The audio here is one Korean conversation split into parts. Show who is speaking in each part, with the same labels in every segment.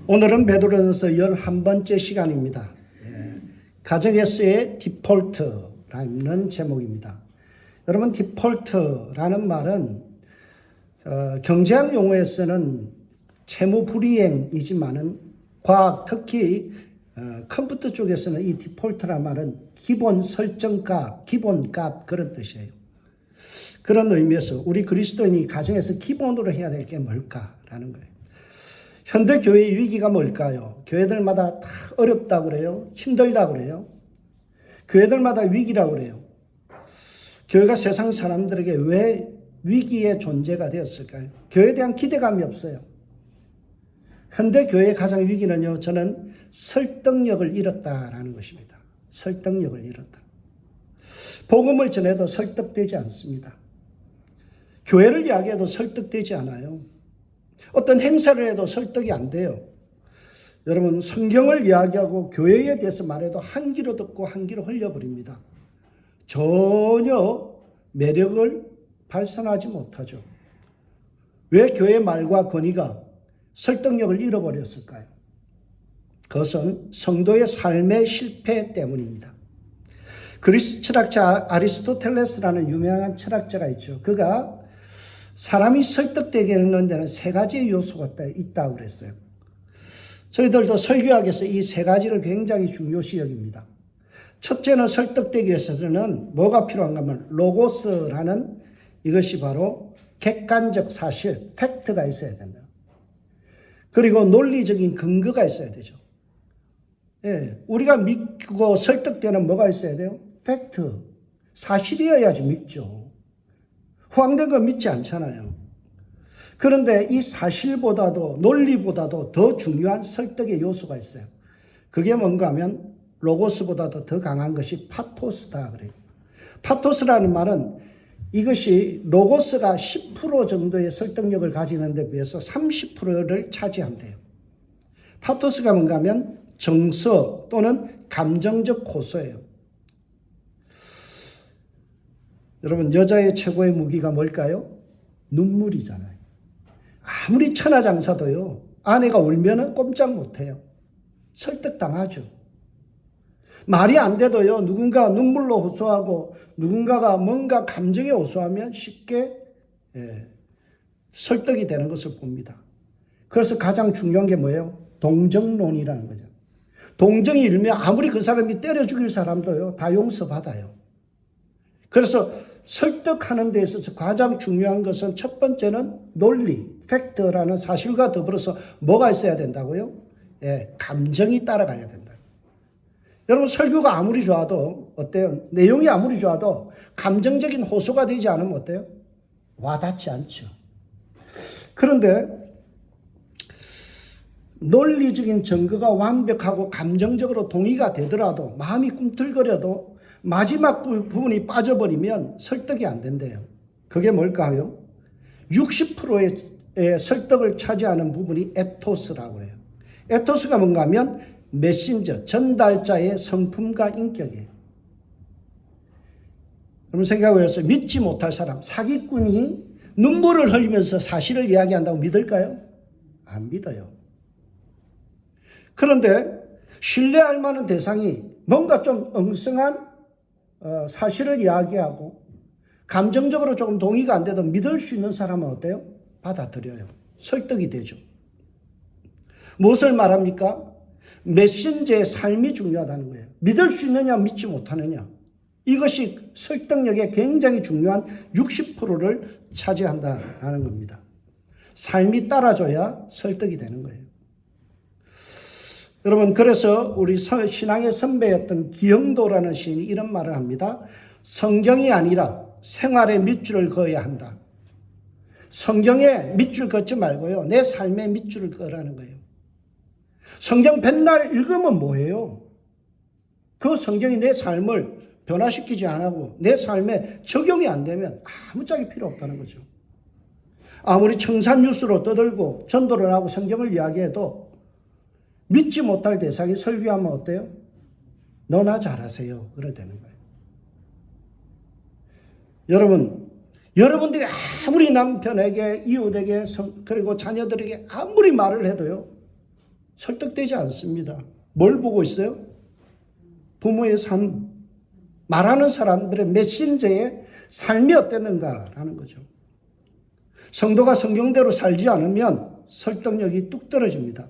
Speaker 1: 오늘은 베드로전서 11번째 시간입니다. 가정에서의 디폴트라는 제목입니다. 여러분, 디폴트라는 말은 경제학 용어에서는 채무불이행이지만은 과학, 특히 컴퓨터 쪽에서는 이 디폴트라는 말은 기본 설정값, 기본값 그런 뜻이에요. 그런 의미에서 우리 그리스도인이 가정에서 기본으로 해야 될 게 뭘까라는 거예요. 현대 교회의 위기가 뭘까요? 교회들마다 다 어렵다고 그래요. 힘들다고 그래요. 교회들마다 위기라고 그래요. 교회가 세상 사람들에게 왜 위기의 존재가 되었을까요? 교회에 대한 기대감이 없어요. 현대 교회의 가장 위기는요, 저는 설득력을 잃었다라는 것입니다. 설득력을 잃었다. 복음을 전해도 설득되지 않습니다. 교회를 이야기해도 설득되지 않아요. 어떤 행사를 해도 설득이 안 돼요. 여러분, 성경을 이야기하고 교회에 대해서 말해도 한 귀로 듣고 한 귀로 흘려버립니다. 전혀 매력을 발산하지 못하죠. 왜 교회의 말과 권위가 설득력을 잃어버렸을까요? 그것은 성도의 삶의 실패 때문입니다. 그리스 철학자 아리스토텔레스라는 유명한 철학자가 있죠. 그가 사람이 설득되게 하는 데는 세 가지의 요소가 있다고 그랬어요. 저희들도 설교학에서 이 세 가지를 굉장히 중요시 여깁니다. 첫째는 설득되기 위해서는 뭐가 필요한가 하면 로고스라는 이것이 바로 객관적 사실, 팩트가 있어야 된다. 그리고 논리적인 근거가 있어야 되죠. 예, 우리가 믿고 설득되는 뭐가 있어야 돼요? 팩트, 사실이어야지 믿죠. 허황된 거 믿지 않잖아요. 그런데 이 사실보다도 논리보다도 더 중요한 설득의 요소가 있어요. 그게 뭔가 하면 로고스보다도 더 강한 것이 파토스다 그래요. 파토스라는 말은 이것이 로고스가 10% 정도의 설득력을 가지는 데 비해서 30%를 차지한대요. 파토스가 뭔가 하면 정서 또는 감정적 고소예요. 여러분, 여자의 최고의 무기가 뭘까요? 눈물이잖아요. 아무리 천하장사도요, 아내가 울면은 꼼짝 못해요. 설득당하죠. 말이 안 돼도요, 누군가 눈물로 호소하고 누군가가 뭔가 감정에 호소하면 쉽게 설득이 되는 것을 봅니다. 그래서 가장 중요한 게 뭐예요? 동정론이라는 거죠. 동정이 일면 아무리 그 사람이 때려 죽일 사람도요, 다 용서받아요. 그래서 설득하는 데 있어서 가장 중요한 것은 첫 번째는 논리, 팩트라는 사실과 더불어서 뭐가 있어야 된다고요? 감정이 따라가야 된다. 여러분, 설교가 아무리 좋아도 어때요? 내용이 아무리 좋아도 감정적인 호소가 되지 않으면 어때요? 와닿지 않죠. 그런데 논리적인 증거가 완벽하고 감정적으로 동의가 되더라도 마음이 꿈틀거려도 마지막 부분이 빠져버리면 설득이 안 된대요. 그게 뭘까요? 60%의 설득을 차지하는 부분이 에토스라고 해요. 에토스가 뭔가 하면 메신저, 전달자의 성품과 인격이에요. 여러분, 생각해보세요. 믿지 못할 사람, 사기꾼이 눈물을 흘리면서 사실을 이야기한다고 믿을까요? 안 믿어요. 그런데 신뢰할 만한 대상이 뭔가 좀 엉성한 사실을 이야기하고 감정적으로 조금 동의가 안 돼도 믿을 수 있는 사람은 어때요? 받아들여요. 설득이 되죠. 무엇을 말합니까? 메신저의 삶이 중요하다는 거예요. 믿을 수 있느냐, 믿지 못하느냐. 이것이 설득력에 굉장히 중요한 60%를 차지한다는 겁니다. 삶이 따라줘야 설득이 되는 거예요. 여러분, 그래서 우리 신앙의 선배였던 기영도라는 시인이 이런 말을 합니다. 성경이 아니라 생활에 밑줄을 그어야 한다. 성경에 밑줄 긋지 말고요, 내 삶에 밑줄을 그으라는 거예요. 성경 맨날 읽으면 뭐예요? 그 성경이 내 삶을 변화시키지 않고 내 삶에 적용이 안 되면 아무짝에 필요 없다는 거죠. 아무리 청산 뉴스로 떠들고 전도를 하고 성경을 이야기해도 믿지 못할 대상이 설교하면 어때요? 너나 잘하세요. 그래 되는 거예요. 여러분들이 아무리 남편에게, 이웃에게, 그리고 자녀들에게 아무리 말을 해도요, 설득되지 않습니다. 뭘 보고 있어요? 부모의 삶, 말하는 사람들의 메신저의 삶이 어땠는가라는 거죠. 성도가 성경대로 살지 않으면 설득력이 뚝 떨어집니다.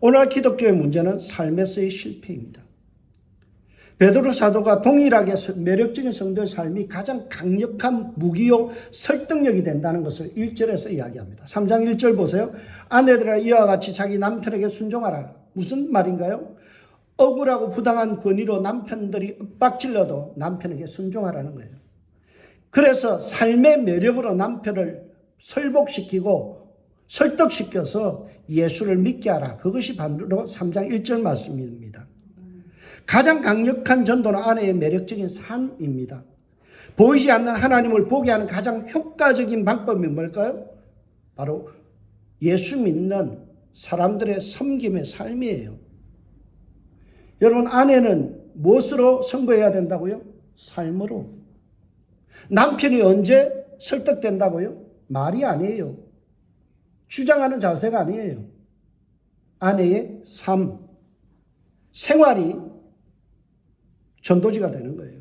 Speaker 1: 오늘날 기독교의 문제는 삶에서의 실패입니다. 베드로 사도가 동일하게 매력적인 성도의 삶이 가장 강력한 무기요 설득력이 된다는 것을 1절에서 이야기합니다. 3장 1절 보세요. 아내들아 이와 같이 자기 남편에게 순종하라. 무슨 말인가요? 억울하고 부당한 권위로 남편들이 윽박질러도 남편에게 순종하라는 거예요. 그래서 삶의 매력으로 남편을 설복시키고 설득시켜서 예수를 믿게 하라. 그것이 바로 3장 1절 말씀입니다. 가장 강력한 전도는 아내의 매력적인 삶입니다. 보이지 않는 하나님을 보게 하는 가장 효과적인 방법이 뭘까요? 바로 예수 믿는 사람들의 섬김의 삶이에요. 여러분, 아내는 무엇으로 선거해야 된다고요? 삶으로. 남편이 언제 설득된다고요? 말이 아니에요. 주장하는 자세가 아니에요. 아내의 삶, 생활이 전도지가 되는 거예요.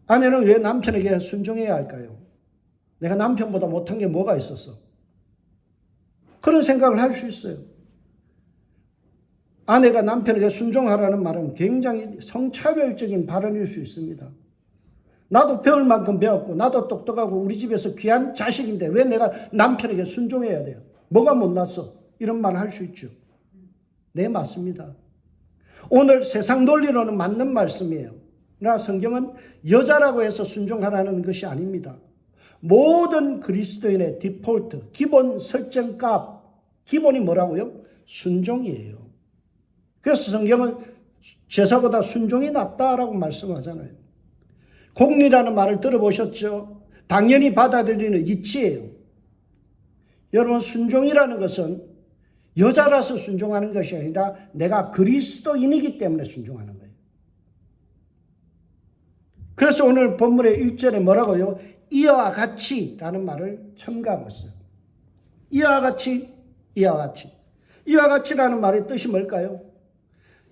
Speaker 1: 아내는 왜 남편에게 순종해야 할까요? 내가 남편보다 못한 게 뭐가 있었어? 그런 생각을 할 수 있어요. 아내가 남편에게 순종하라는 말은 굉장히 성차별적인 발언일 수 있습니다. 나도 배울 만큼 배웠고 나도 똑똑하고 우리 집에서 귀한 자식인데 왜 내가 남편에게 순종해야 돼요? 뭐가 못났어? 이런 말 할 수 있죠. 네, 맞습니다. 오늘 세상 논리로는 맞는 말씀이에요. 그러나 성경은 여자라고 해서 순종하라는 것이 아닙니다. 모든 그리스도인의 디폴트, 기본 설정값, 기본이 뭐라고요? 순종이에요. 그래서 성경은 제사보다 순종이 낫다라고 말씀하잖아요. 공리라는 말을 들어보셨죠? 당연히 받아들이는 이치예요. 여러분, 순종이라는 것은 여자라서 순종하는 것이 아니라 내가 그리스도인이기 때문에 순종하는 거예요. 그래서 오늘 본문의 1절에 뭐라고요? 이와 같이라는 말을 첨가하고 있어요. 이와 같이, 이와 같이. 이와 같이라는 말의 뜻이 뭘까요?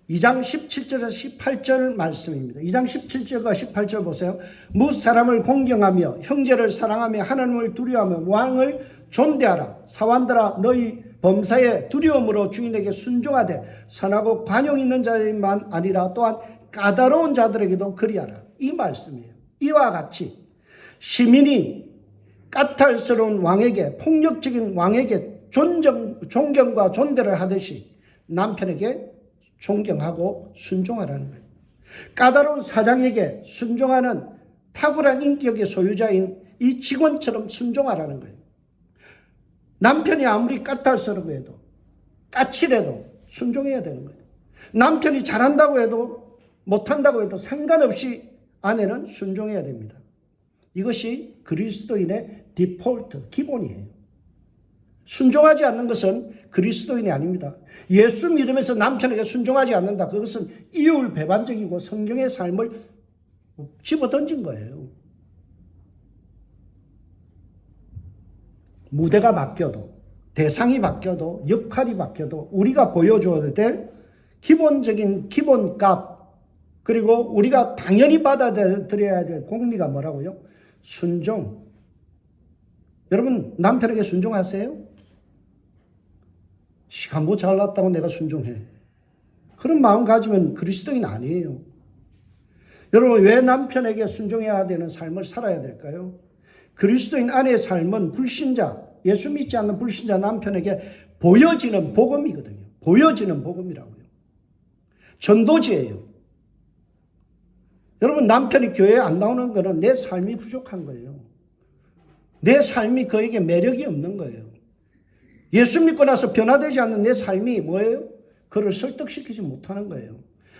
Speaker 1: 2장 17절에서 18절 말씀입니다. 2장 17절과 18절 보세요. 무 사람을 공경하며 형제를 사랑하며 하나님을 두려워하며 왕을 존대하라. 사환들아 너희 범사에 두려움으로 주인에게 순종하되 선하고 관용 있는 자들만 아니라 또한 까다로운 자들에게도 그리하라. 이 말씀이에요. 이와 같이 시민이 까탈스러운 왕에게, 폭력적인 왕에게 존경과 존대를 하듯이 남편에게 존경하고 순종하라는 거예요. 까다로운 사장에게 순종하는 탁월한 인격의 소유자인 이 직원처럼 순종하라는 거예요. 남편이 아무리 까탈스럽고 해도 까칠해도 순종해야 되는 거예요. 남편이 잘한다고 해도 못한다고 해도 상관없이 아내는 순종해야 됩니다. 이것이 그리스도인의 디폴트, 기본이에요. 순종하지 않는 것은 그리스도인이 아닙니다. 예수 믿으면서 남편에게 순종하지 않는다. 그것은 이율배반적이고 성경의 삶을 집어던진 거예요. 무대가 바뀌어도, 대상이 바뀌어도, 역할이 바뀌어도 우리가 보여줘야 될 기본적인 기본값, 그리고 우리가 당연히 받아들여야 될 공리가 뭐라고요? 순종. 여러분, 남편에게 순종하세요? 시간 뭐 잘났다고 내가 순종해. 그런 마음 가지면 그리스도인 아니에요. 여러분, 왜 남편에게 순종해야 되는 삶을 살아야 될까요? 그리스도인 아내의 삶은 불신자, 예수 믿지 않는 불신자 남편에게 보여지는 복음이거든요. 보여지는 복음이라고요. 전도지예요. 여러분, 남편이 교회에 안 나오는 것은 내 삶이 부족한 거예요. 내 삶이 그에게 매력이 없는 거예요. 예수 믿고 나서 변화되지 않는 내 삶이 뭐예요? 그를 설득시키지 못하는 거예요.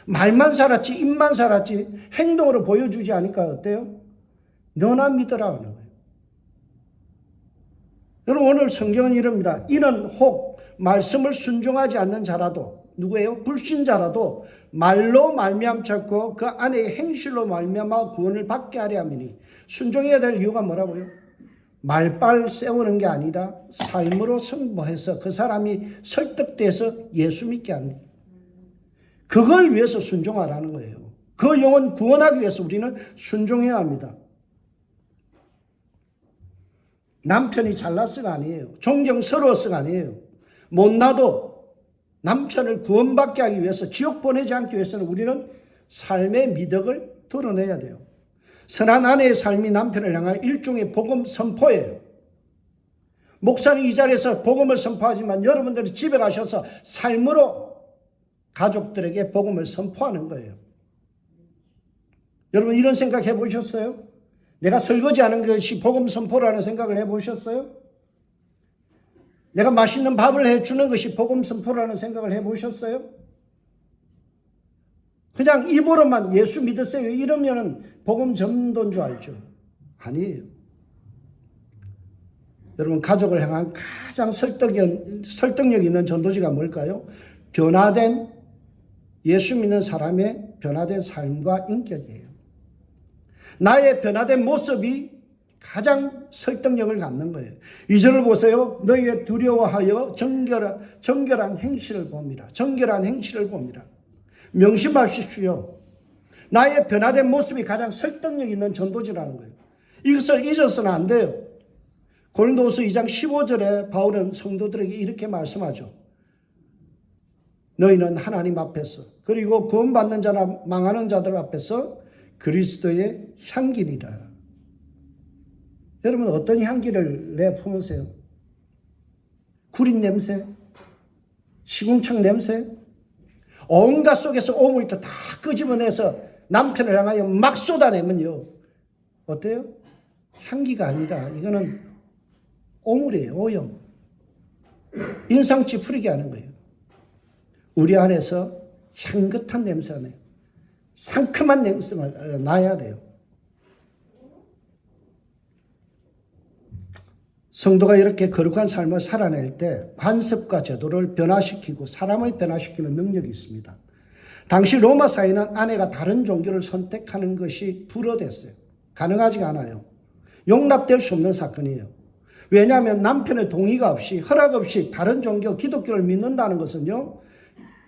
Speaker 1: 말만 살았지, 입만 살았지, 행동으로 보여주지 않으니까 어때요? 너나 믿으라 하는 거예요. 여러분, 오늘 성경은 이럽니다. 이는 혹 말씀을 순종하지 않는 자라도, 누구예요? 불신자라도 말로 말미암고 그 안에 행실로 말미암아 구원을 받게 하려 함이니. 순종해야 될 이유가 뭐라고요? 말빨 세우는 게 아니라 삶으로 승부해서 그 사람이 설득돼서 예수 믿게 하는 거예요. 그걸 위해서 순종하라는 거예요. 그 영혼 구원하기 위해서 우리는 순종해야 합니다. 남편이 잘났어가 아니에요. 존경스러웠어가 아니에요. 못나도 남편을 구원받게 하기 위해서, 지옥 보내지 않기 위해서는 우리는 삶의 미덕을 드러내야 돼요. 선한 아내의 삶이 남편을 향한 일종의 복음 선포예요. 목사님 이 자리에서 복음을 선포하지만 여러분들이 집에 가셔서 삶으로 가족들에게 복음을 선포하는 거예요. 여러분 이런 생각 해보셨어요? 내가 설거지하는 것이 복음 선포라는 생각을 해보셨어요? 내가 맛있는 밥을 해주는 것이 복음 선포라는 생각을 해보셨어요? 그냥 입으로만 예수 믿으세요 이러면 복음 전도인 줄 알죠? 아니에요. 여러분 가족을 향한 가장 설득력 있는 전도지가 뭘까요? 변화된 예수 믿는 사람의 변화된 삶과 인격이에요. 나의 변화된 모습이 가장 설득력을 갖는 거예요. 2절을 보세요. 너희의 두려워하여 정결한 행실을 봅니다. 정결한 행실을 봅니다. 명심하십시오. 나의 변화된 모습이 가장 설득력 있는 전도지라는 거예요. 이것을 잊어서는 안 돼요. 고린도후서 2장 15절에 바울은 성도들에게 이렇게 말씀하죠. 너희는 하나님 앞에서 그리고 구원받는 자나 망하는 자들 앞에서 그리스도의 향기니라. 여러분 어떤 향기를 내뿜으세요? 구린 냄새? 시궁창 냄새? 온갖 속에서 오물도 다 끄집어내서 남편을 향하여 막 쏟아내면요. 어때요? 향기가 아니라 이거는 오물이에요. 오염. 인상 찌푸리게 하는 거예요. 우리 안에서 향긋한 냄새가 나요. 상큼한 냄새가 나야 돼요. 성도가 이렇게 거룩한 삶을 살아낼 때 관습과 제도를 변화시키고 사람을 변화시키는 능력이 있습니다. 당시 로마 사회는 아내가 다른 종교를 선택하는 것이 불어됐어요. 가능하지가 않아요. 용납될 수 없는 사건이에요. 왜냐하면 남편의 동의가 없이 허락 없이 다른 종교 기독교를 믿는다는 것은요.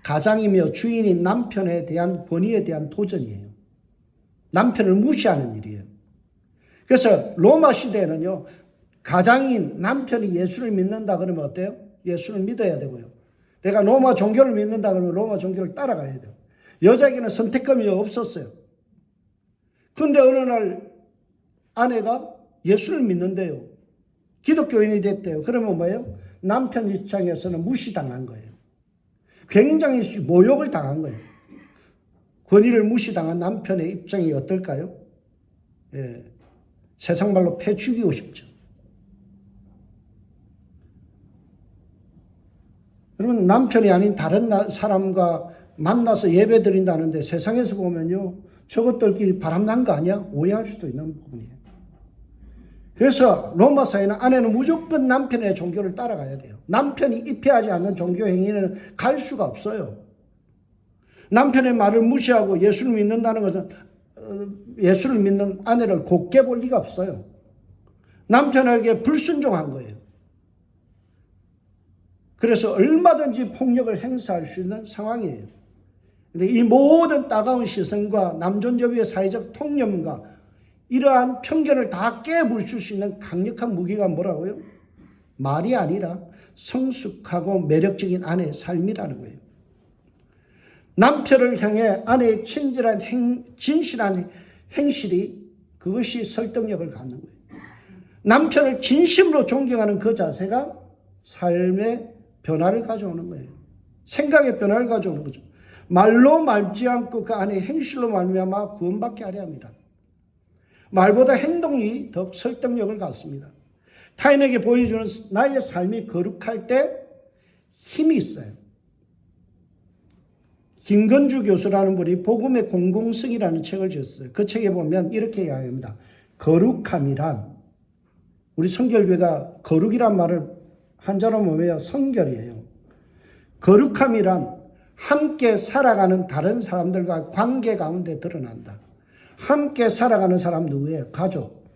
Speaker 1: 가장이며 주인인 남편에 대한 권위에 대한 도전이에요. 남편을 무시하는 일이에요. 그래서 로마 시대에는요. 가장인 남편이 예수를 믿는다 그러면 어때요? 예수를 믿어야 되고요. 내가 로마 종교를 믿는다 그러면 로마 종교를 따라가야 돼요. 여자에게는 선택권이 없었어요. 그런데 어느 날 아내가 예수를 믿는데요. 기독교인이 됐대요. 그러면 뭐예요? 남편 입장에서는 무시당한 거예요. 굉장히 모욕을 당한 거예요. 권위를 무시당한 남편의 입장이 어떨까요? 예, 세상 말로 패 죽이고 싶죠. 여러분 남편이 아닌 다른 사람과 만나서 예배 드린다는데 세상에서 보면요. 저것들끼리 바람난 거 아니야? 오해할 수도 있는 부분이에요. 그래서 로마 사회는 아내는 무조건 남편의 종교를 따라가야 돼요. 남편이 입회하지 않는 종교 행위는 갈 수가 없어요. 남편의 말을 무시하고 예수를 믿는다는 것은 예수를 믿는 아내를 곱게 볼 리가 없어요. 남편에게 불순종한 거예요. 그래서 얼마든지 폭력을 행사할 수 있는 상황이에요. 근데 이 모든 따가운 시선과 남존여비의 사회적 통념과 이러한 편견을 다 깨부술 수 있는 강력한 무기가 뭐라고요? 말이 아니라 성숙하고 매력적인 아내의 삶이라는 거예요. 남편을 향해 아내의 진실한 행실이 그것이 설득력을 갖는 거예요. 남편을 진심으로 존경하는 그 자세가 삶의 변화를 가져오는 거예요. 생각의 변화를 가져오는 거죠. 말로 말지 않고 그 안에 행실로 말미암아 구원받게 하려 합니다. 말보다 행동이 더 설득력을 갖습니다. 타인에게 보여주는 나의 삶이 거룩할 때 힘이 있어요. 김건주 교수라는 분이 복음의 공공성이라는 책을 지었어요. 그 책에 보면 이렇게 이야기합니다. 거룩함이란 우리 성결교회가 거룩이란 말을 한자로 뭐예요? 성결이에요. 거룩함이란 함께 살아가는 다른 사람들과 관계 가운데 드러난다. 함께 살아가는 사람 누구예요? 가족.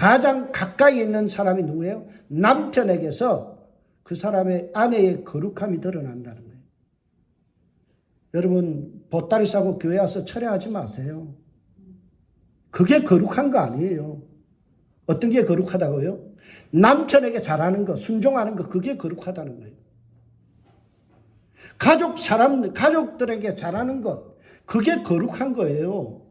Speaker 1: 가장 가까이 있는 사람이 누구예요? 남편에게서 그 사람의 아내의 거룩함이 드러난다는 거예요. 여러분, 보따리 싸고 교회 와서 철회하지 마세요. 그게 거룩한 거 아니에요. 어떤 게 거룩하다고요? 남편에게 잘하는 거, 순종하는 거, 그게 거룩하다는 거예요. 가족들에게 잘하는 것, 그게 거룩한 거예요.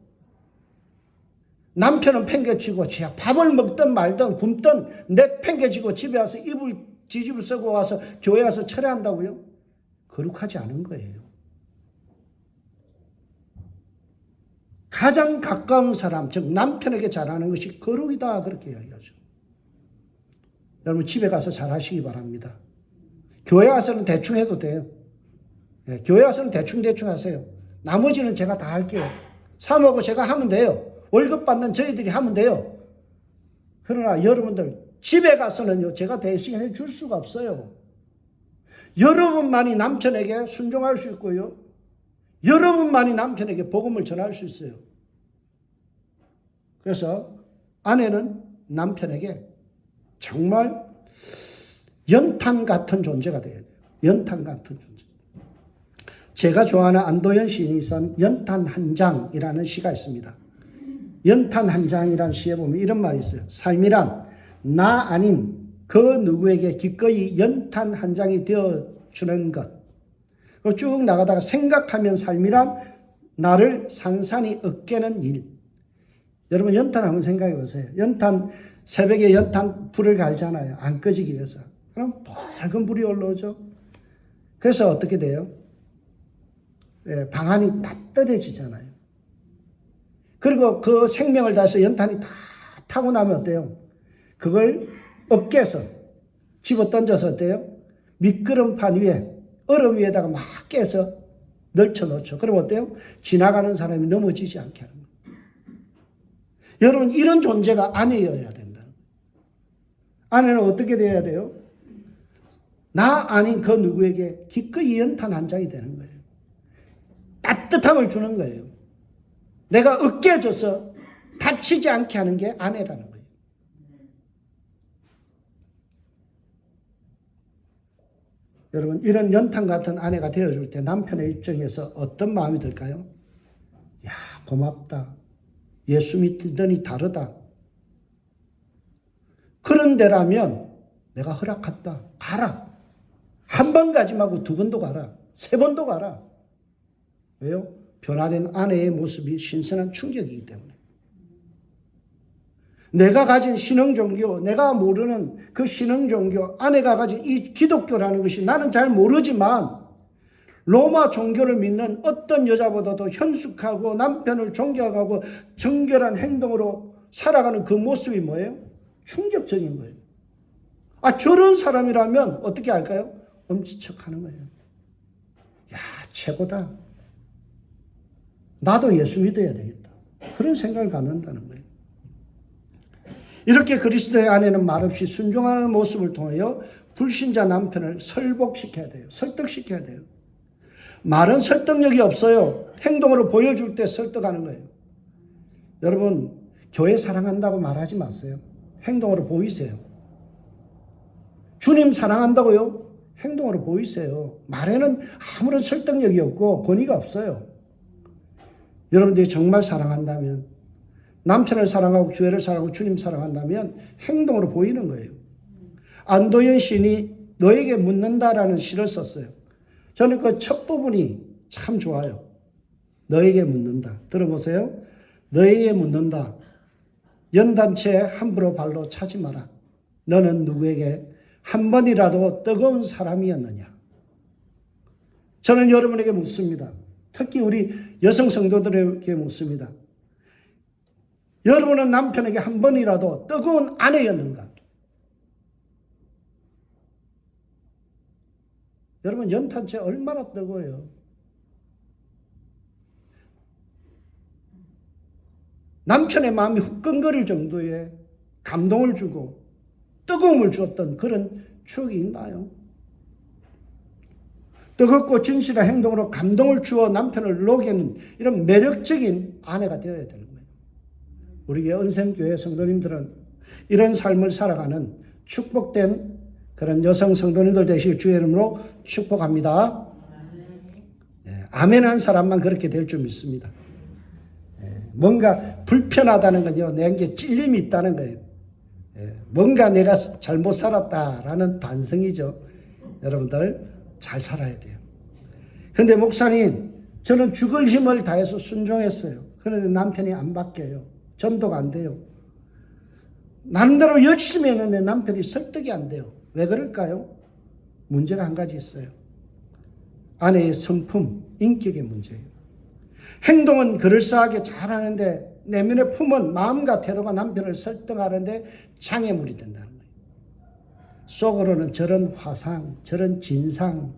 Speaker 1: 남편은 팽개치고 밥을 먹든 말든 굶든 내 팽개치고 집에 와서 지집을 쓰고 와서 교회 와서 철회한다고요? 거룩하지 않은 거예요. 가장 가까운 사람, 즉 남편에게 잘하는 것이 거룩이다, 그렇게 이야기하죠. 여러분, 집에 가서 잘하시기 바랍니다. 교회 와서는 대충 해도 돼요. 교회 와서는 대충 하세요. 나머지는 제가 다 할게요. 사모하고 제가 하면 돼요. 월급 받는 저희들이 하면 돼요. 그러나 여러분들 집에 가서는요, 제가 대신 해줄 수가 없어요. 여러분만이 남편에게 순종할 수 있고요, 여러분만이 남편에게 복음을 전할 수 있어요. 그래서 아내는 남편에게 정말 연탄 같은 존재가 돼야 돼요. 연탄 같은 존재. 제가 좋아하는 안도현 시인이 쓴 연탄 한 장이라는 시가 있습니다. 연탄 한 장이라는 시에 보면 이런 말이 있어요. 삶이란 나 아닌 그 누구에게 기꺼이 연탄 한 장이 되어주는 것. 그리고 쭉 나가다가 생각하면 삶이란 나를 산산이 으깨는 일. 여러분, 연탄 한번 생각해 보세요. 새벽에 연탄 불을 갈잖아요. 안 꺼지기 위해서. 그럼 밝은 불이 올라오죠. 그래서 어떻게 돼요? 방안이 따뜻해지잖아요. 그리고 그 생명을 다해서 연탄이 다 타고 나면 어때요? 그걸 어깨에서 집어 던져서 어때요? 미끄럼판 위에, 얼음 위에다가 막 깨서 널쳐놓죠. 그럼 어때요? 지나가는 사람이 넘어지지 않게 하는 거예요. 여러분, 이런 존재가 아내여야 된다. 아내는 어떻게 돼야 돼요? 나 아닌 그 누구에게 기꺼이 연탄 한 장이 되는 거예요. 따뜻함을 주는 거예요. 내가 으깨져서 다치지 않게 하는 게 아내라는 거예요. 여러분, 이런 연탄 같은 아내가 되어줄 때 남편의 입장에서 어떤 마음이 들까요? 야, 고맙다. 예수 믿더니 다르다. 그런 데라면 내가 허락한다. 가라. 한 번 가지 말고 두 번도 가라. 세 번도 가라. 왜요? 변화된 아내의 모습이 신선한 충격이기 때문에. 내가 가진 신흥종교, 내가 모르는 그 신흥종교, 아내가 가진 이 기독교라는 것이 나는 잘 모르지만 로마 종교를 믿는 어떤 여자보다도 현숙하고 남편을 존경하고 정결한 행동으로 살아가는 그 모습이 뭐예요? 충격적인 거예요. 저런 사람이라면 어떻게 할까요? 엄지척하는 거예요. 야, 최고다. 나도 예수 믿어야 되겠다. 그런 생각을 갖는다는 거예요. 이렇게 그리스도의 아내는 말없이 순종하는 모습을 통하여 불신자 남편을 설복시켜야 돼요. 설득시켜야 돼요. 말은 설득력이 없어요. 행동으로 보여줄 때 설득하는 거예요. 여러분, 교회 사랑한다고 말하지 마세요. 행동으로 보이세요. 주님 사랑한다고요? 행동으로 보이세요. 말에는 아무런 설득력이 없고 권위가 없어요. 여러분들이 정말 사랑한다면, 남편을 사랑하고 교회를 사랑하고 주님 사랑한다면 행동으로 보이는 거예요. 안도현 시인이 너에게 묻는다라는 시를 썼어요. 저는 그 첫 부분이 참 좋아요. 너에게 묻는다. 들어보세요. 너에게 묻는다. 연단체 함부로 발로 차지 마라. 너는 누구에게 한 번이라도 뜨거운 사람이었느냐? 저는 여러분에게 묻습니다. 특히 우리 여성 성도들에게 묻습니다. 여러분은 남편에게 한 번이라도 뜨거운 아내였는가? 여러분, 연탄재 얼마나 뜨거워요. 남편의 마음이 후끈거릴 정도의 감동을 주고 뜨거움을 주었던 그런 추억이 있나요? 뜨겁고 진실한 행동으로 감동을 주어 남편을 녹이는 이런 매력적인 아내가 되어야 되는 거예요. 우리 언샘교회 성도님들은 이런 삶을 살아가는 축복된 그런 여성 성도님들 되시길 주의 이름으로 축복합니다. 아멘한 사람만 그렇게 될 줄 믿습니다. 뭔가 불편하다는 건요, 내게 찔림이 있다는 거예요. 뭔가 내가 잘못 살았다라는 반성이죠. 여러분들 잘 살아야 돼요. 근데 목사님, 저는 죽을 힘을 다해서 순종했어요. 그런데 남편이 안 바뀌어요. 전도가 안 돼요. 나름대로 열심히 했는데 남편이 설득이 안 돼요. 왜 그럴까요? 문제가 한 가지 있어요. 아내의 성품, 인격의 문제예요. 행동은 그럴싸하게 잘하는데 내면의 품은 마음과 태도가 남편을 설득하는데 장애물이 된다는 거예요. 속으로는 저런 화상, 저런 진상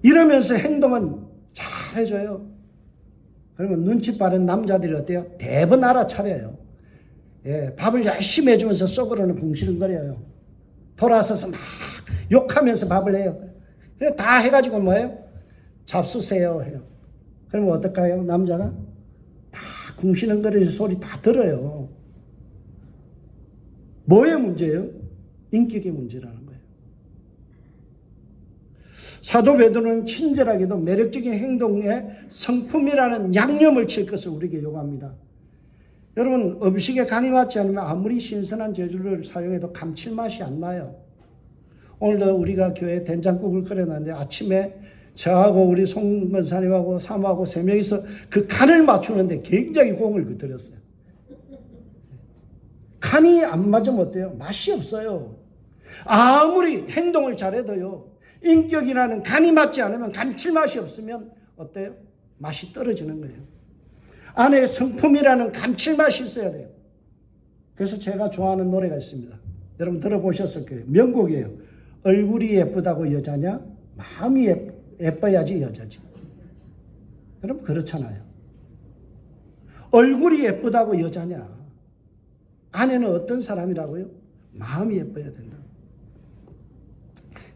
Speaker 1: 이러면서 행동은 잘해줘요. 그러면 눈치 빠른 남자들이 어때요? 대번 알아차려요. 밥을 열심히 해주면서 속으로는 붕시렁거려요. 돌아서서 막 욕하면서 밥을 해요. 다 해가지고 뭐예요? 잡수세요 해요. 그러면 어떨까요? 남자가 다 궁시렁거리는 소리 다 들어요. 뭐의 문제예요? 인격의 문제라는 거예요. 사도 베드로는 친절하게도 매력적인 행동에 성품이라는 양념을 칠 것을 우리에게 요구합니다. 여러분, 음식에 간이 맞지 않으면 아무리 신선한 재료를 사용해도 감칠맛이 안 나요. 오늘도 우리가 교회에 된장국을 끓여놨는데 아침에 저하고 우리 송 권사님하고 사모하고 3명이서 그 간을 맞추는데 굉장히 공을 들였어요. 간이 안 맞으면 어때요? 맛이 없어요. 아무리 행동을 잘해도요, 인격이라는 간이 맞지 않으면 감칠맛이 없으면 어때요? 맛이 떨어지는 거예요. 안에 성품이라는 감칠맛이 있어야 돼요. 그래서 제가 좋아하는 노래가 있습니다. 여러분 들어보셨을 거예요. 명곡이에요. 얼굴이 예쁘다고 여자냐? 마음이 예뻐야지 여자지. 여러분 그렇잖아요. 얼굴이 예쁘다고 여자냐? 아내는 어떤 사람이라고요? 마음이 예뻐야 된다.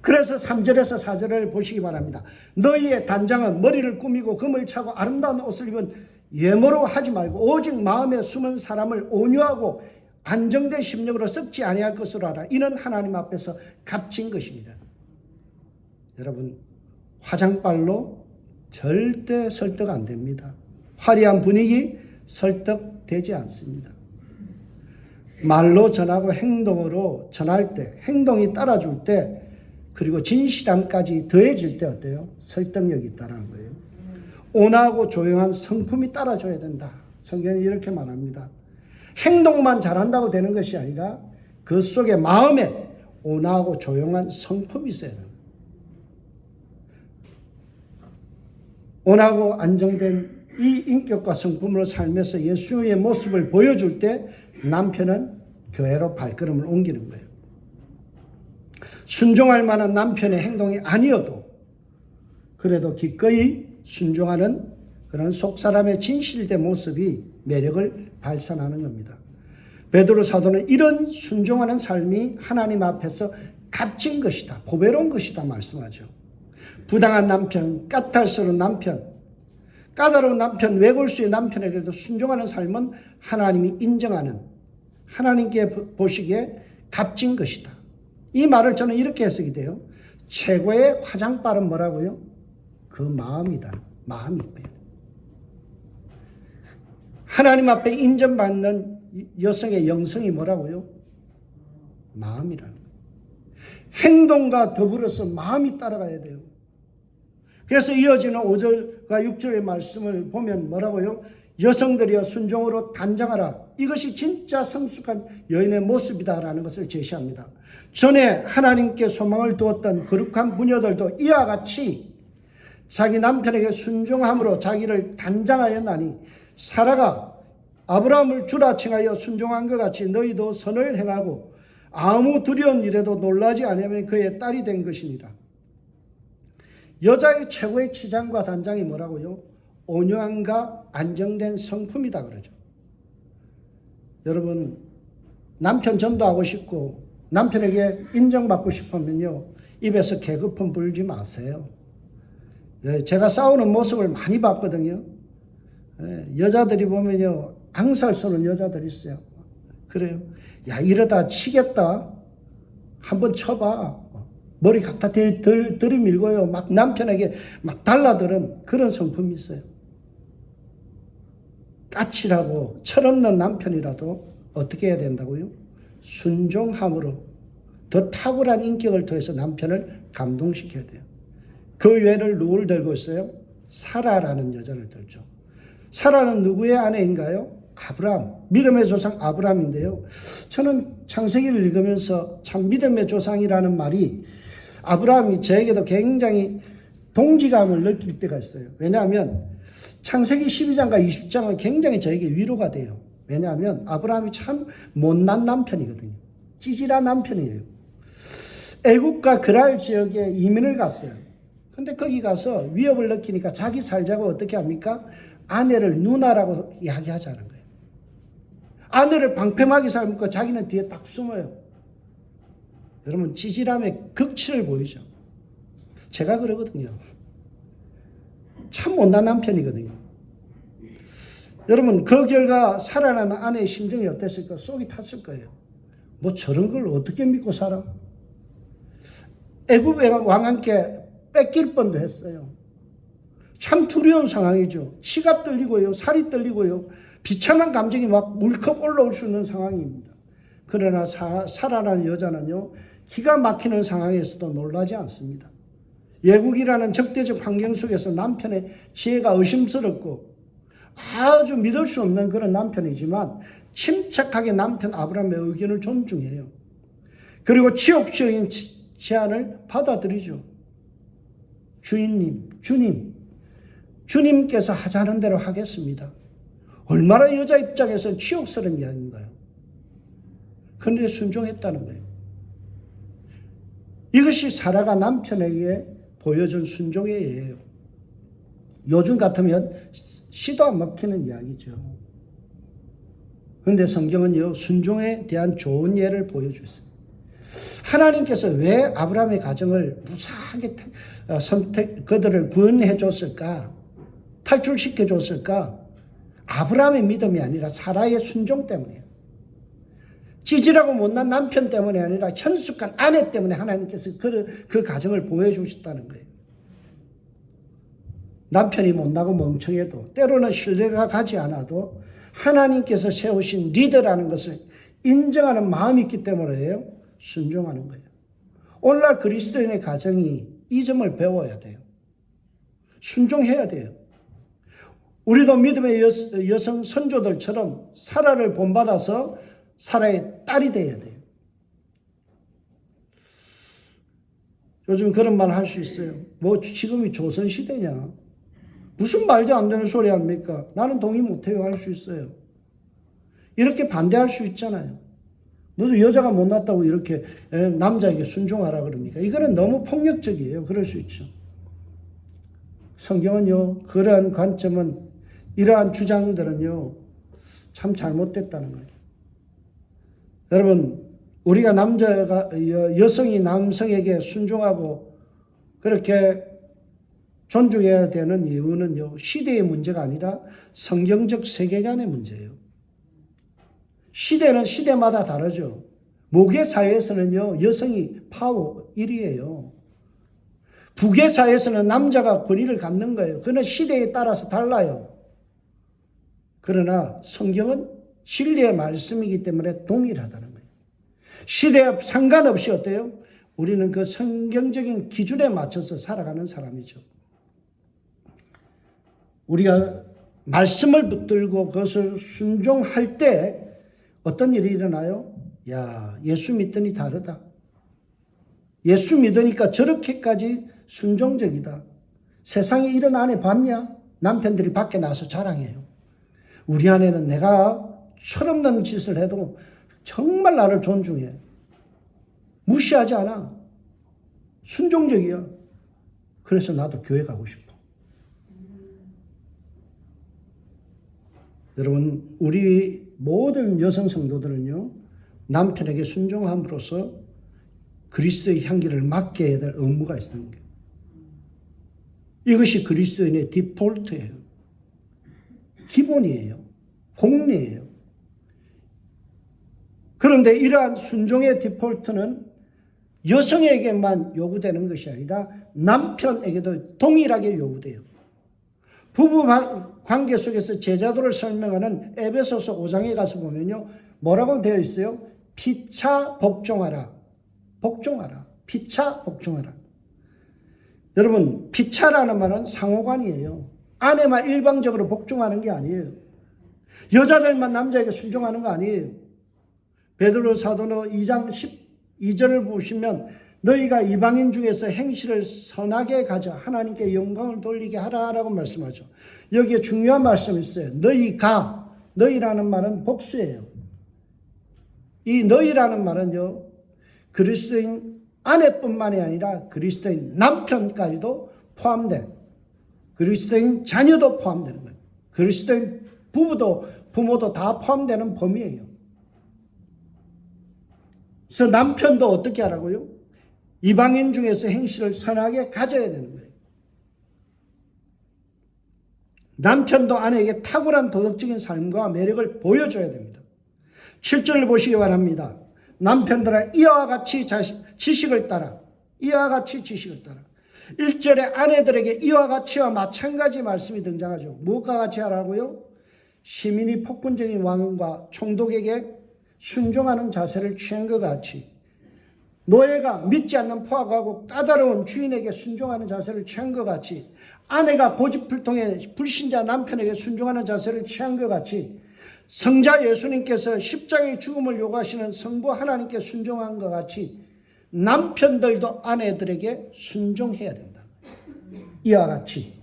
Speaker 1: 그래서 3절에서 4절을 보시기 바랍니다. 너희의 단장은 머리를 꾸미고 금을 차고 아름다운 옷을 입은 외모로 하지 말고 오직 마음에 숨은 사람을 온유하고 안정된 심령으로 썩지 아니할 것으로 알아. 이는 하나님 앞에서 값진 것이니라. 여러분, 화장빨로 절대 설득 안 됩니다. 화려한 분위기 설득되지 않습니다. 말로 전하고 행동으로 전할 때, 행동이 따라줄 때, 그리고 진실함까지 더해질 때 어때요? 설득력이 있다는 거예요. 온화하고 조용한 성품이 따라줘야 된다. 성경이 이렇게 말합니다. 행동만 잘한다고 되는 것이 아니라 그 속에 마음에 온화하고 조용한 성품이 있어야 된다. 온화하고 안정된 이 인격과 성품으로 살면서 예수의 모습을 보여줄 때 남편은 교회로 발걸음을 옮기는 거예요. 순종할 만한 남편의 행동이 아니어도 그래도 기꺼이 순종하는 그런 속사람의 진실된 모습이 매력을 발산하는 겁니다. 베드로 사도는 이런 순종하는 삶이 하나님 앞에서 값진 것이다, 보배로운 것이다 말씀하죠. 부당한 남편, 까탈스러운 남편, 까다로운 남편, 외골수의 남편에게도 순종하는 삶은 하나님이 인정하는, 하나님께 보시기에 값진 것이다. 이 말을 저는 이렇게 해석이 돼요. 최고의 화장빨은 뭐라고요? 그 마음이다. 마음이 있고요. 하나님 앞에 인정받는 여성의 영성이 뭐라고요? 마음이라는 거예요. 행동과 더불어서 마음이 따라가야 돼요. 그래서 이어지는 5절과 6절의 말씀을 보면 뭐라고요? 여성들이여 순종으로 단장하라. 이것이 진짜 성숙한 여인의 모습이다라는 것을 제시합니다. 전에 하나님께 소망을 두었던 거룩한 부녀들도 이와 같이 자기 남편에게 순종함으로 자기를 단장하였나니 사라가 아브라함을 주라 칭하여 순종한 것 같이 너희도 선을 행하고 아무 두려운 일에도 놀라지 않으면 그의 딸이 된 것이니라. 여자의 최고의 치장과 단장이 뭐라고요? 온유함과 안정된 성품이다 그러죠. 여러분, 남편 전도하고 싶고 남편에게 인정받고 싶으면요, 입에서 개그폰 불지 마세요. 제가 싸우는 모습을 많이 봤거든요. 여자들이 보면요, 앙살스러운 여자들이 있어요. 그래요. 야, 이러다 치겠다. 한번 쳐봐. 머리 갖다 들이밀고요. 막 남편에게 막 달라드는 그런 성품이 있어요. 까칠하고 철없는 남편이라도 어떻게 해야 된다고요? 순종함으로 더 탁월한 인격을 통해서 남편을 감동시켜야 돼요. 그 예를 누구를 들고 있어요? 사라라는 여자를 들죠. 사라는 누구의 아내인가요? 아브라함, 믿음의 조상 아브라함인데요. 저는 창세기를 읽으면서 참 믿음의 조상이라는 말이 아브라함이 저에게도 굉장히 동지감을 느낄 때가 있어요. 왜냐하면 창세기 12장과 20장은 굉장히 저에게 위로가 돼요. 왜냐하면 아브라함이 참 못난 남편이거든요. 찌질한 남편이에요. 애국과 그랄 지역에 이민을 갔어요. 근데 거기 가서 위협을 느끼니까 자기 살자고 어떻게 합니까? 아내를 누나라고 이야기하자는 거예요. 아내를 방패막이 삼고 자기는 뒤에 딱 숨어요. 여러분, 찌질함의 극치를 보이죠. 제가 그러거든요. 참 못난 남편이거든요. 여러분, 그 결과 사라라는 아내의 심정이 어땠을까? 속이 탔을 거예요. 뭐 저런 걸 어떻게 믿고 살아? 애굽의 왕한테 뺏길 뻔도 했어요. 참 두려운 상황이죠. 치가 떨리고요. 살이 떨리고요. 비참한 감정이 막 물컥 올라올 수 있는 상황입니다. 그러나 사라라는 여자는요, 기가 막히는 상황에서도 놀라지 않습니다. 예국이라는 적대적 환경 속에서 남편의 지혜가 의심스럽고 아주 믿을 수 없는 그런 남편이지만 침착하게 남편 아브라함의 의견을 존중해요. 그리고 지옥적인 제안을 받아들이죠. 주님께서 하자는 대로 하겠습니다. 얼마나 여자 입장에서는 치욕스러운 이야기인가요? 그런데 순종했다는 거예요. 이것이 사라가 남편에게 보여준 순종의 예예요. 요즘 같으면 시도 안 먹히는 이야기죠. 그런데 성경은요, 순종에 대한 좋은 예를 보여주세요. 하나님께서 왜 아브라함의 가정을 무사하게 그들을 구원해 줬을까? 탈출시켜 줬을까? 아브라함의 믿음이 아니라 사라의 순종 때문이에요. 찌질하고 못난 남편 때문이 아니라 현숙한 아내 때문에 하나님께서 그 가정을 보여주셨다는 거예요. 남편이 못나고 멍청해도 때로는 신뢰가 가지 않아도 하나님께서 세우신 리더라는 것을 인정하는 마음이 있기 때문에 순종하는 거예요. 오늘날 그리스도인의 가정이 이 점을 배워야 돼요. 순종해야 돼요. 우리도 믿음의 여성 선조들처럼 사라를 본받아서 사라의 딸이 되어야 돼요. 요즘 그런 말 할 수 있어요. 뭐 지금이 조선시대냐? 무슨 말도 안 되는 소리 합니까? 나는 동의 못해요 할 수 있어요. 이렇게 반대할 수 있잖아요. 무슨 여자가 못났다고 이렇게 남자에게 순종하라 그럽니까? 이거는 너무 폭력적이에요. 그럴 수 있죠. 성경은요, 그러한 관점은, 이러한 주장들은요, 참 잘못됐다는 거예요. 여러분, 우리가 여성이 남성에게 순종하고 그렇게 존중해야 되는 이유는요, 시대의 문제가 아니라 성경적 세계관의 문제예요. 시대는 시대마다 다르죠. 모계 사회에서는요, 여성이 파워 1위예요. 북의 사회에서는 남자가 권위를 갖는 거예요. 그러나 시대에 따라서 달라요. 그러나 성경은 진리의 말씀이기 때문에 동일하다는 거예요. 시대에 상관없이 어때요? 우리는 그 성경적인 기준에 맞춰서 살아가는 사람이죠. 우리가 말씀을 붙들고 그것을 순종할 때 어떤 일이 일어나요? 야, 예수 믿더니 다르다. 예수 믿으니까 저렇게까지 순종적이다. 세상에 이런 아내 봤냐? 남편들이 밖에 나와서 자랑해요. 우리 아내는 내가 철없는 짓을 해도 정말 나를 존중해. 무시하지 않아. 순종적이야. 그래서 나도 교회 가고 싶어. 여러분, 우리 모든 여성 성도들은요, 남편에게 순종함으로써 그리스도의 향기를 맡게 해야 될 의무가 있는 거예요. 이것이 그리스도인의 디폴트예요. 기본이에요. 공리예요. 그런데 이러한 순종의 디폴트는 여성에게만 요구되는 것이 아니라 남편에게도 동일하게 요구돼요. 부부 관계 속에서 제자도를 설명하는 에베소서 5장에 가서 보면요, 뭐라고 되어 있어요? 피차 복종하라. 복종하라. 피차 복종하라. 여러분, 피차라는 말은 상호관이에요. 아내만 일방적으로 복종하는 게 아니에요. 여자들만 남자에게 순종하는 거 아니에요. 베드로 사도는 2장 12절을 보시면 너희가 이방인 중에서 행실을 선하게 가져 하나님께 영광을 돌리게 하라라고 말씀하죠. 여기에 중요한 말씀이 있어요. 너희라는 말은 복수예요. 이 너희라는 말은요, 그리스도인 아내뿐만이 아니라 그리스도인 남편까지도 포함된, 그리스도인 자녀도 포함되는 거예요. 그리스도인 부모도 다 포함되는 범위예요. 그래서 남편도 어떻게 하라고요? 이방인 중에서 행실을 선하게 가져야 되는 거예요. 남편도 아내에게 탁월한 도덕적인 삶과 매력을 보여줘야 됩니다. 7절을 보시기 바랍니다. 남편들아 이와 같이 지식을 따라. 1절에 아내들에게 이와 같이와 마찬가지 말씀이 등장하죠. 무엇과 같이 하라고요? 시민이 폭군적인 왕과 총독에게 순종하는 자세를 취한 것 같이, 노예가 믿지 않는 포악하고 까다로운 주인에게 순종하는 자세를 취한 것 같이, 아내가 고집불통의 불신자 남편에게 순종하는 자세를 취한 것 같이, 성자 예수님께서 십자가의 죽음을 요구하시는 성부 하나님께 순종한 것 같이 남편들도 아내들에게 순종해야 된다. 이와 같이.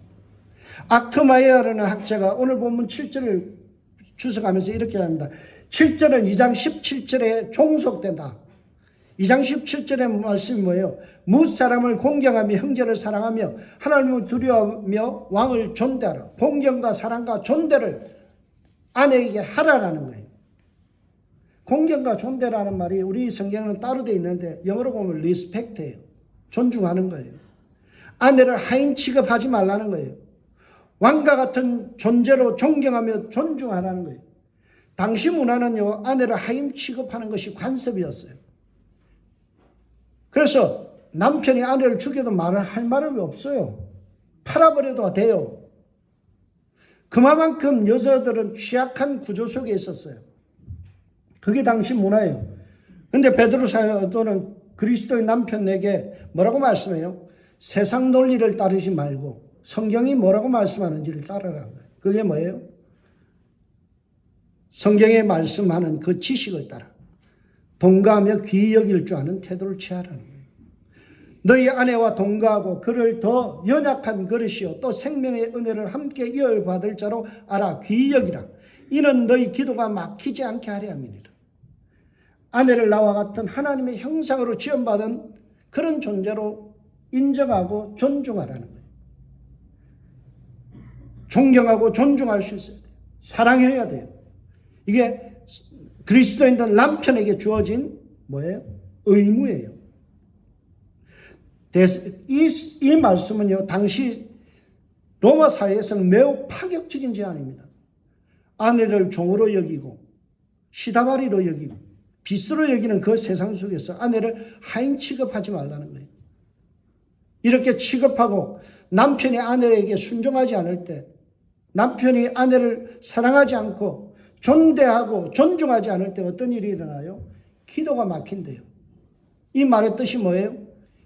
Speaker 1: 악트마이어라는 학자가 오늘 본문 7절을 주석하면서 이렇게 합니다. 7절은 2장 17절에 종속된다. 2장 17절의 말씀이 뭐예요? 무사람을 공경하며 형제를 사랑하며 하나님을 두려워하며 왕을 존대하라. 공경과 사랑과 존대를 아내에게 하라라는 거예요. 공경과 존대라는 말이 우리 성경에는 따로 되어 있는데 영어로 보면 리스펙트예요. 존중하는 거예요. 아내를 하인 취급하지 말라는 거예요. 왕과 같은 존재로 존경하며 존중하라는 거예요. 당시 문화는요, 아내를 하인 취급하는 것이 관습이었어요. 그래서 남편이 아내를 죽여도 할 말은 없어요. 팔아버려도 돼요. 그만큼 여자들은 취약한 구조 속에 있었어요. 그게 당시 문화예요. 근데 베드로 사도는 그리스도의 남편에게 뭐라고 말씀해요? 세상 논리를 따르지 말고 성경이 뭐라고 말씀하는지를 따르라는 거예요. 그게 뭐예요? 성경에 말씀하는 그 지식을 따라 동거하며 귀히 여길 줄 아는 태도를 취하라는 거예요. 너희 아내와 동거하고 그를 더 연약한 그릇이요 또 생명의 은혜를 함께 이어받을 자로 알아 귀히 여기라. 이는 너희 기도가 막히지 않게 하려 함이니라. 아내를 나와 같은 하나님의 형상으로 지음받은 그런 존재로 인정하고 존중하라는 거예요. 존경하고 존중할 수 있어야 돼요. 사랑해야 돼요. 이게 그리스도인들 남편에게 주어진 뭐예요? 의무예요. 이 말씀은요, 당시 로마 사회에서는 매우 파격적인 제안입니다. 아내를 종으로 여기고 시다바리로 여기고 빚으로 여기는 그 세상 속에서 아내를 하인 취급하지 말라는 거예요. 이렇게 취급하고 남편이 아내에게 순종하지 않을 때, 남편이 아내를 사랑하지 않고 존대하고 존중하지 않을 때 어떤 일이 일어나요? 기도가 막힌대요. 이 말의 뜻이 뭐예요?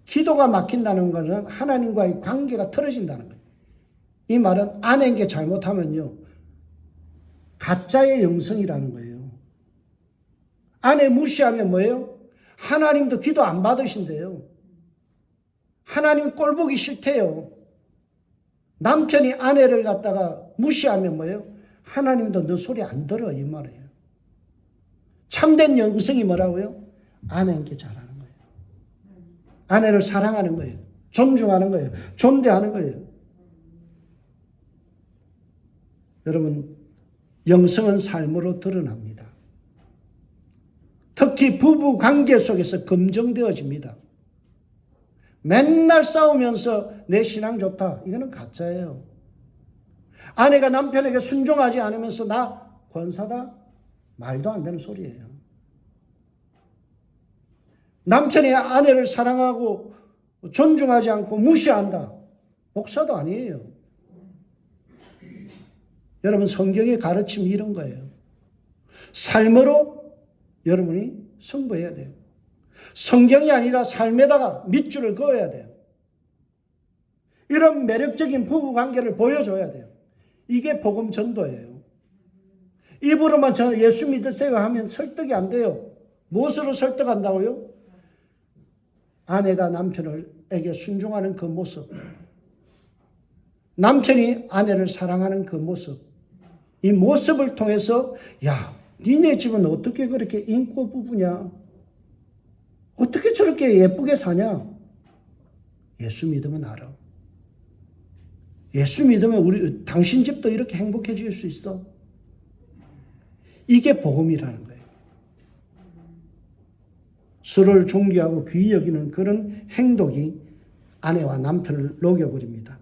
Speaker 1: 기도가 막힌다는 것은 하나님과의 관계가 틀어진다는 거예요. 이 말은 아내에게 잘못하면요, 가짜의 영성이라는 거예요. 아내 무시하면 뭐예요? 하나님도 기도 안 받으신대요. 하나님 꼴 보기 싫대요. 남편이 아내를 갖다가 무시하면 뭐예요? 하나님도 너 소리 안 들어, 이 말이에요. 참된 영성이 뭐라고요? 아내에게 잘하는 거예요. 아내를 사랑하는 거예요. 존중하는 거예요. 존대하는 거예요. 여러분, 영성은 삶으로 드러납니다. 특히 부부 관계 속에서 검증되어집니다. 맨날 싸우면서 내 신앙 좋다, 이거는 가짜예요. 아내가 남편에게 순종하지 않으면서 나 권사다, 말도 안 되는 소리예요. 남편이 아내를 사랑하고 존중하지 않고 무시한다. 목사도 아니에요. 여러분, 성경의 가르침이 이런 거예요. 삶으로 여러분이 승부해야 돼요. 성경이 아니라 삶에다가 밑줄을 그어야 돼요. 이런 매력적인 부부관계를 보여줘야 돼요. 이게 복음 전도예요. 입으로만 저 예수 믿으세요 하면 설득이 안 돼요. 무엇으로 설득한다고요? 아내가 남편에게 순종하는 그 모습, 남편이 아내를 사랑하는 그 모습, 이 모습을 통해서 야, 니네 집은 어떻게 그렇게 인고 부부냐? 어떻게 저렇게 예쁘게 사냐? 예수 믿으면 알아. 예수 믿으면 당신 집도 이렇게 행복해질 수 있어. 이게 복음이라는 거예요. 서로를 존경하고 귀히 여기는 그런 행동이 아내와 남편을 녹여버립니다.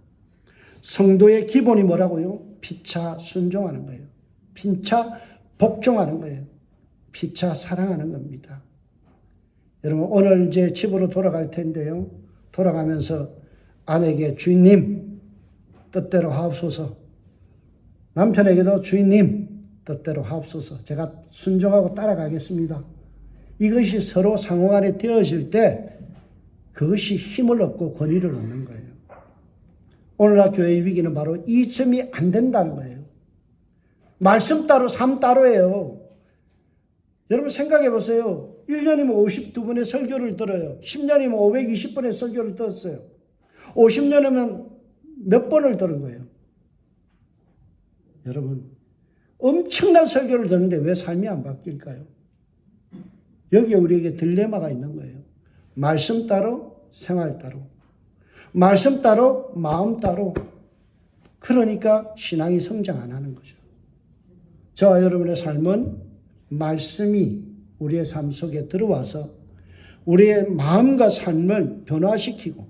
Speaker 1: 성도의 기본이 뭐라고요? 피차 순종하는 거예요. 피차 복종하는 거예요. 피차 사랑하는 겁니다. 여러분, 오늘 이제 집으로 돌아갈 텐데요. 돌아가면서 아내에게 주인님 뜻대로 하옵소서, 남편에게도 주인님 뜻대로 하옵소서, 제가 순종하고 따라가겠습니다. 이것이 서로 상호간에 되어질 때 그것이 힘을 얻고 권위를 얻는 거예요. 오늘날 교회의 위기는 바로 이 점이 안 된다는 거예요. 말씀 따로 삶 따로예요. 여러분 생각해 보세요. 1년이면 52번의 설교를 들어요. 10년이면 520번의 설교를 들었어요. 50년이면 몇 번을 들은 거예요? 여러분, 엄청난 설교를 듣는데 왜 삶이 안 바뀔까요? 여기에 우리에게 딜레마가 있는 거예요. 말씀 따로, 생활 따로. 말씀 따로, 마음 따로. 그러니까 신앙이 성장 안 하는 거죠. 저와 여러분의 삶은 말씀이 우리의 삶 속에 들어와서 우리의 마음과 삶을 변화시키고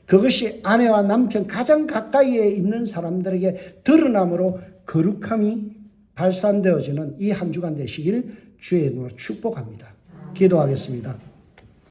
Speaker 1: 그것이 아내와 남편 가장 가까이에 있는 사람들에게 드러남으로 거룩함이 발산되어지는 이 한 주간 되시길 주의 이름으로 축복합니다. 기도하겠습니다.